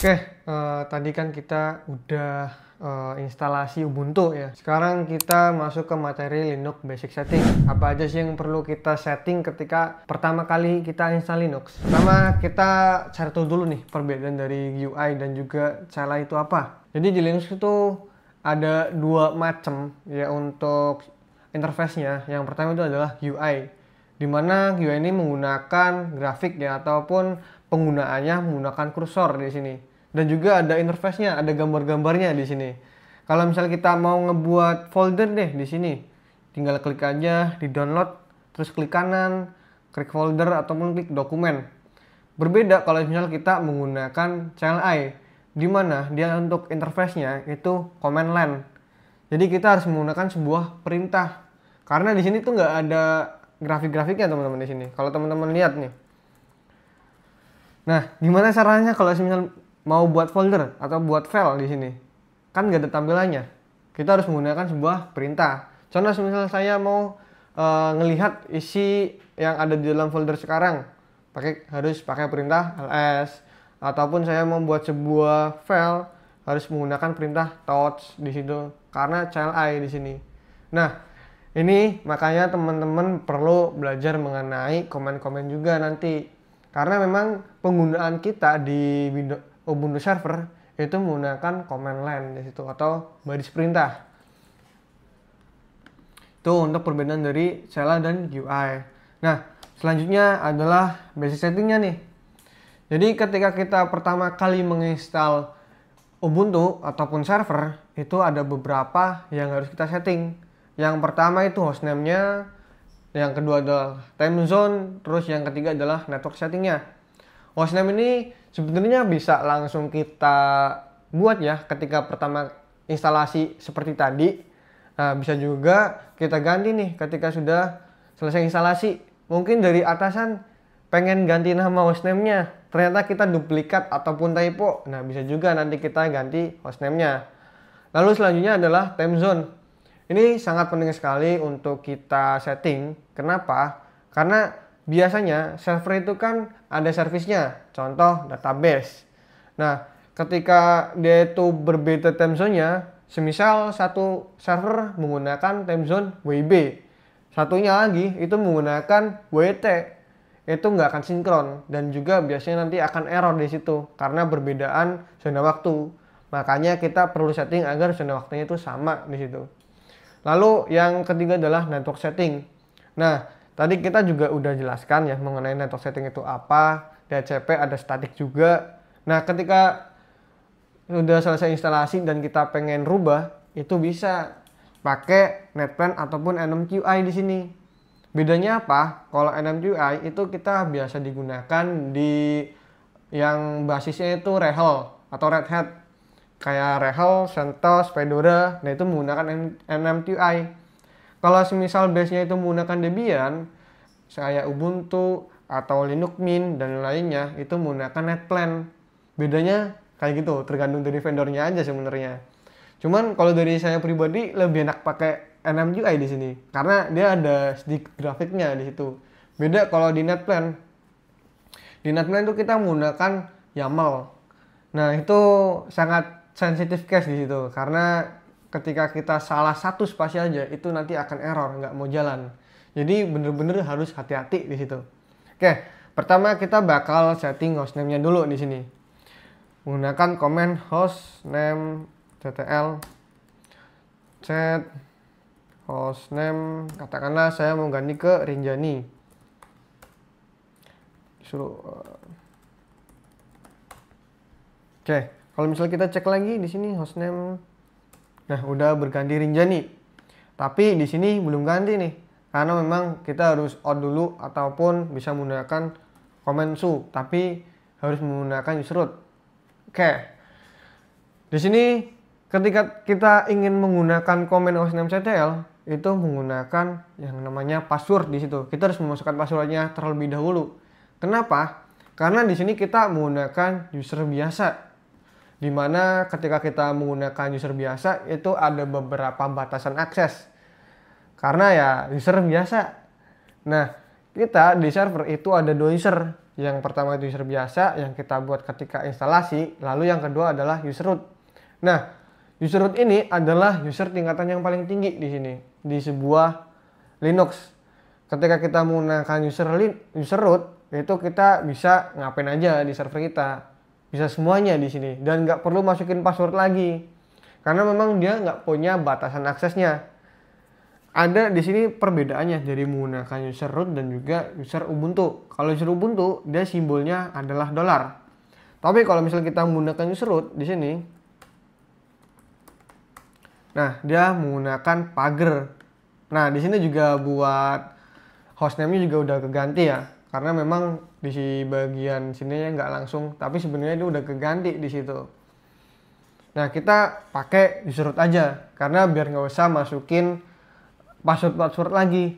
Oke, tadi kan kita udah instalasi Ubuntu ya. Sekarang kita masuk ke materi Linux Basic Setting. Apa aja sih yang perlu kita setting ketika pertama kali kita install Linux? Pertama, kita cari tahu dulu nih perbedaan dari GUI dan juga CLI itu apa. Jadi di Linux itu ada dua macam ya untuk interface-nya. Yang pertama itu adalah GUI, di mana GUI ini menggunakan grafik ya, ataupun penggunaannya menggunakan kursor di sini. Dan juga ada interface-nya, ada gambar-gambarnya di sini. Kalau misalnya kita mau ngebuat folder deh di sini, tinggal klik aja di download, terus klik kanan, klik folder ataupun klik dokumen. Berbeda kalau misalnya kita menggunakan CLI, di mana dia untuk interface-nya itu command line. Jadi kita harus menggunakan sebuah perintah. Karena di sini tuh nggak ada grafik-grafiknya teman-teman di sini. Kalau teman-teman lihat nih. Nah, gimana caranya kalau misalnya mau buat folder atau buat file di sini? Kan nggak ada tampilannya. Kita harus menggunakan sebuah perintah. Contoh misalnya saya mau ngelihat isi yang ada di dalam folder sekarang, harus pakai perintah ls. Ataupun saya mau buat sebuah file, harus menggunakan perintah touch di situ karena CLI di sini. Nah, ini makanya teman-teman perlu belajar mengenai komen-komen juga nanti. Karena memang penggunaan kita di Ubuntu server itu menggunakan command line di situ atau baris perintah. Itu untuk perbedaan dari CLI dan GUI. Nah, selanjutnya adalah basic settingnya nih. Jadi ketika kita pertama kali menginstal Ubuntu ataupun server, itu ada beberapa yang harus kita setting. Yang pertama itu hostname-nya, yang kedua adalah time zone, terus yang ketiga adalah network settingnya. Hostname ini sebenarnya bisa langsung kita buat ya ketika pertama instalasi seperti tadi. Nah, bisa juga kita ganti nih ketika sudah selesai instalasi. Mungkin dari atasan pengen ganti nama hostname-nya, ternyata kita duplikat ataupun typo. Nah, bisa juga nanti kita ganti hostname-nya. Lalu selanjutnya adalah time zone. Ini sangat penting sekali untuk kita setting. Kenapa? Karena biasanya server itu kan ada servisnya, contoh database. Nah, ketika dia itu berbeda time zone-nya, semisal satu server menggunakan time zone WIB, satunya lagi itu menggunakan WT, itu nggak akan sinkron dan juga biasanya nanti akan error di situ karena perbedaan zona waktu. Makanya kita perlu setting agar zona waktunya itu sama di situ. Lalu yang ketiga adalah network setting. Nah, tadi kita juga udah jelaskan ya mengenai network setting itu apa. DHCP ada statik juga. Nah, ketika sudah selesai instalasi dan kita pengen rubah, itu bisa pakai netplan ataupun NMQI di sini. Bedanya apa? Kalau NMQI itu kita biasa digunakan di yang basisnya itu RHEL atau Red Hat. Kayak RHEL, CentOS, Fedora, nah itu menggunakan NMQI. Kalau semisal base-nya itu menggunakan Debian, kayak Ubuntu atau Linux Mint dan lainnya, itu menggunakan NetPlan. Bedanya kayak gitu, tergantung dari vendornya aja sebenarnya. Cuman kalau dari saya pribadi lebih enak pakai NMQI di sini, karena dia ada sedikit grafiknya di situ. Beda kalau di NetPlan. Di NetPlan itu kita menggunakan YAML. Nah itu sangat sensitive case di situ karena ketika kita salah satu spasi aja itu nanti akan error, nggak mau jalan. Jadi bener-bener harus hati-hati di situ. Oke, pertama kita bakal setting hostname-nya dulu di sini. Menggunakan command hostname ttl set hostname, katakanlah saya mau ganti ke Rinjani. Suruh Oke, kalau misalnya kita cek lagi di sini hostname, nah udah berganti Rinjani. Tapi di sini belum ganti nih, karena memang kita harus out dulu ataupun bisa menggunakan command su, tapi harus menggunakan use root. Oke, di sini ketika kita ingin menggunakan command hostname.ctl itu menggunakan yang namanya password di situ. Kita harus memasukkan passwordnya terlebih dahulu. Kenapa? Karena di sini kita menggunakan user biasa. Dimana ketika kita menggunakan user biasa itu ada beberapa batasan akses karena ya user biasa. Nah, kita di server itu ada 2 user, Yang pertama itu user biasa yang kita buat ketika instalasi, lalu yang kedua adalah user root. Nah, user root ini adalah user tingkatan yang paling tinggi di sini di sebuah Linux. Ketika kita menggunakan user root, itu kita bisa ngapain aja di server kita, bisa semuanya di sini dan nggak perlu masukin password lagi karena memang dia nggak punya batasan aksesnya. Ada di sini perbedaannya dari menggunakan user root dan juga user Ubuntu. Kalau user Ubuntu dia simbolnya adalah $. Tapi kalau misalnya kita menggunakan user root di sini, nah dia menggunakan pagar. Nah di sini juga buat hostname-nya juga udah keganti ya, karena memang di bagian sininya nggak langsung, tapi sebenarnya dia udah keganti di situ. Nah kita pakai user root aja, karena biar nggak usah masukin password lagi.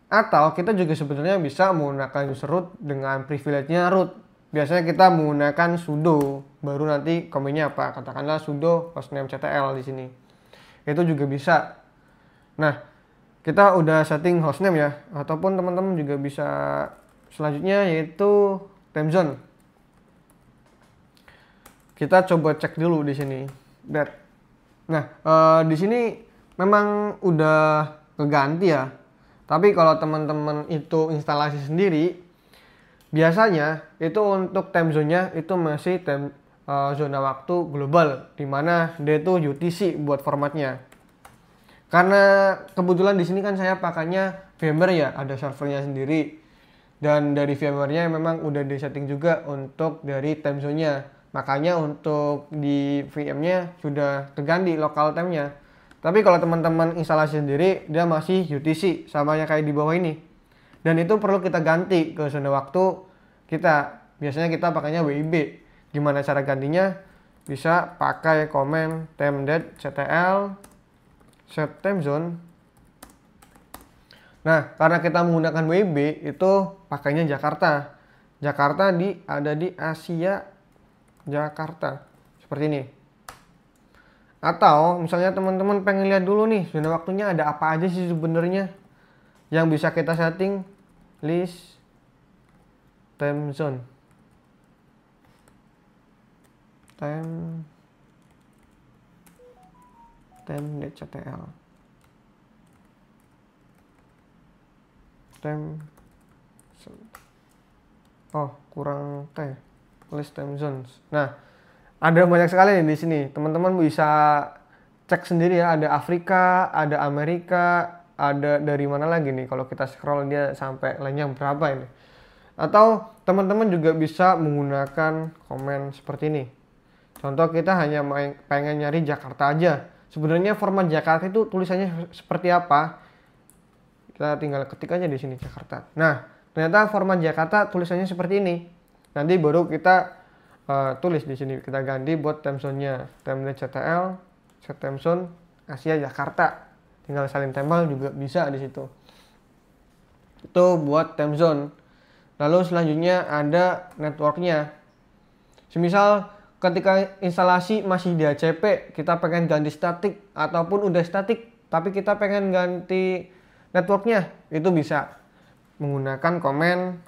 Atau kita juga sebenarnya bisa menggunakan user root dengan privilege-nya root. Biasanya kita menggunakan sudo, baru nanti komennya apa? Katakanlah sudo hostname ctl di sini. Itu juga bisa. Nah, kita udah setting hostname ya, ataupun teman-teman juga bisa selanjutnya yaitu time zone. Kita coba cek dulu di sini. Nah, di sini memang udah keganti ya. Tapi kalau teman-teman itu instalasi sendiri, biasanya itu untuk time zone-nya itu masih zona waktu global, dimana dia itu UTC buat formatnya. Karena kebetulan di sini kan saya pakainya VMware ya, ada servernya sendiri. Dan dari VMware-nya memang udah disetting juga untuk dari time zone-nya. Makanya untuk di VM-nya sudah keganti local time-nya. Tapi kalau teman-teman instalasi sendiri, dia masih UTC, samanya kayak di bawah ini. Dan itu perlu kita ganti ke zona waktu kita. Biasanya kita pakainya WIB. Gimana cara gantinya? Bisa pakai komen temdet.ctl set time zone. Nah, karena kita menggunakan WIB, itu pakainya Jakarta. Jakarta ada di Asia Jakarta. Seperti ini. Atau misalnya teman-teman pengen lihat dulu nih zona waktunya ada apa aja sih sebenarnya yang bisa kita setting, list time zone, time.ctl, kurang list time zones. Nah, ada banyak sekali nih di sini. Teman-teman bisa cek sendiri ya. Ada Afrika, ada Amerika, ada dari mana lagi nih. Kalau kita scroll dia sampai lainnya berapa ini. Atau teman-teman juga bisa menggunakan komen seperti ini. Contoh kita hanya pengen nyari Jakarta aja. Sebenarnya format Jakarta itu tulisannya seperti apa? Kita tinggal ketik aja di sini Jakarta. Nah, ternyata format Jakarta tulisannya seperti ini. Nanti baru kita tulis di sini, kita ganti buat time zone-nya, time.ctl set time zone Asia Jakarta, tinggal salin tempel juga bisa di situ. Itu buat time zone. Lalu selanjutnya ada networknya. Semisal ketika instalasi masih di HCP, kita pengen ganti statik ataupun udah statik tapi kita pengen ganti networknya, itu bisa menggunakan komen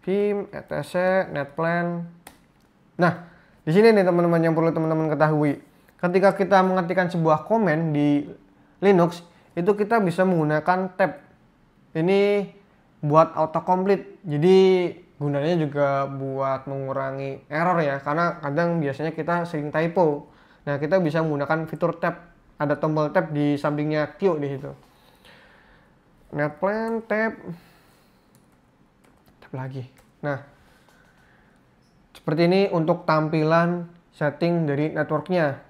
vim etc netplan. Nah, di sini nih teman-teman yang perlu teman-teman ketahui. Ketika kita mengetikkan sebuah komen di Linux, itu kita bisa menggunakan tab. Ini buat autocomplete. Jadi gunanya juga buat mengurangi error ya, karena kadang biasanya kita sering typo. Nah, kita bisa menggunakan fitur tab. Ada tombol tab di sampingnya Q di situ. Netplan tab lagi. Nah, seperti ini untuk tampilan setting dari networknya.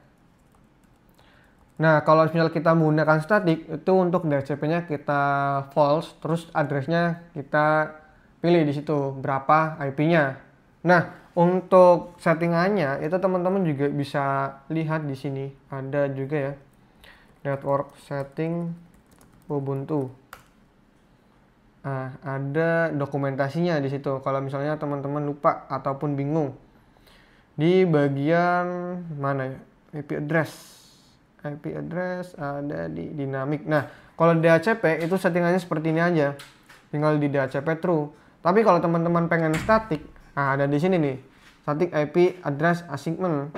Nah, kalau misalnya kita menggunakan static, itu untuk DHCP-nya kita false, terus address-nya kita pilih di situ berapa IP-nya. Nah, untuk settingannya itu teman-teman juga bisa lihat di sini. Ada juga ya, network setting Ubuntu. Nah, ada dokumentasinya di situ. Kalau misalnya teman-teman lupa ataupun bingung, di bagian mana ya? IP address ada di dynamic. Nah, kalau DHCP itu settingannya seperti ini aja. Tinggal di DHCP true. Tapi kalau teman-teman pengen static, Nah, ada di sini nih, static IP address assignment.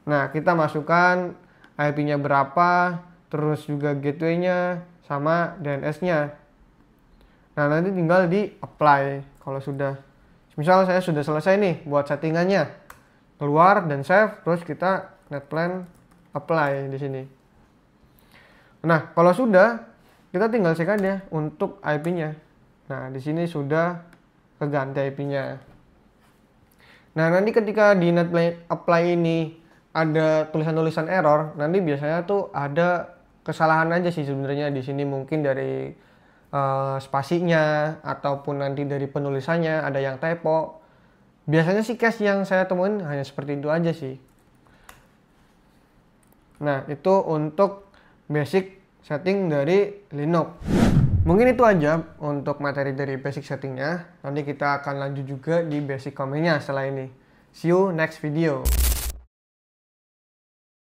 Nah, kita masukkan IP-nya berapa, terus juga gateway-nya sama DNS-nya. Nah, nanti tinggal di apply kalau sudah. Misal saya sudah selesai nih buat settingannya. Keluar dan save, terus kita netplan apply di sini. Nah, kalau sudah, kita tinggal cek aja untuk IP-nya. Nah, di sini sudah keganti IP-nya. Nah, nanti ketika di netplan apply ini ada tulisan-tulisan error, nanti biasanya tuh ada kesalahan aja sih sebenarnya di sini, mungkin dari spasinya ataupun nanti dari penulisannya ada yang typo. Biasanya sih case yang saya temuin hanya seperti itu aja sih. Nah, itu untuk basic setting dari Linux. Mungkin itu aja untuk materi dari basic settingnya. Nanti kita akan lanjut juga di basic command-nya setelah ini. See you next video.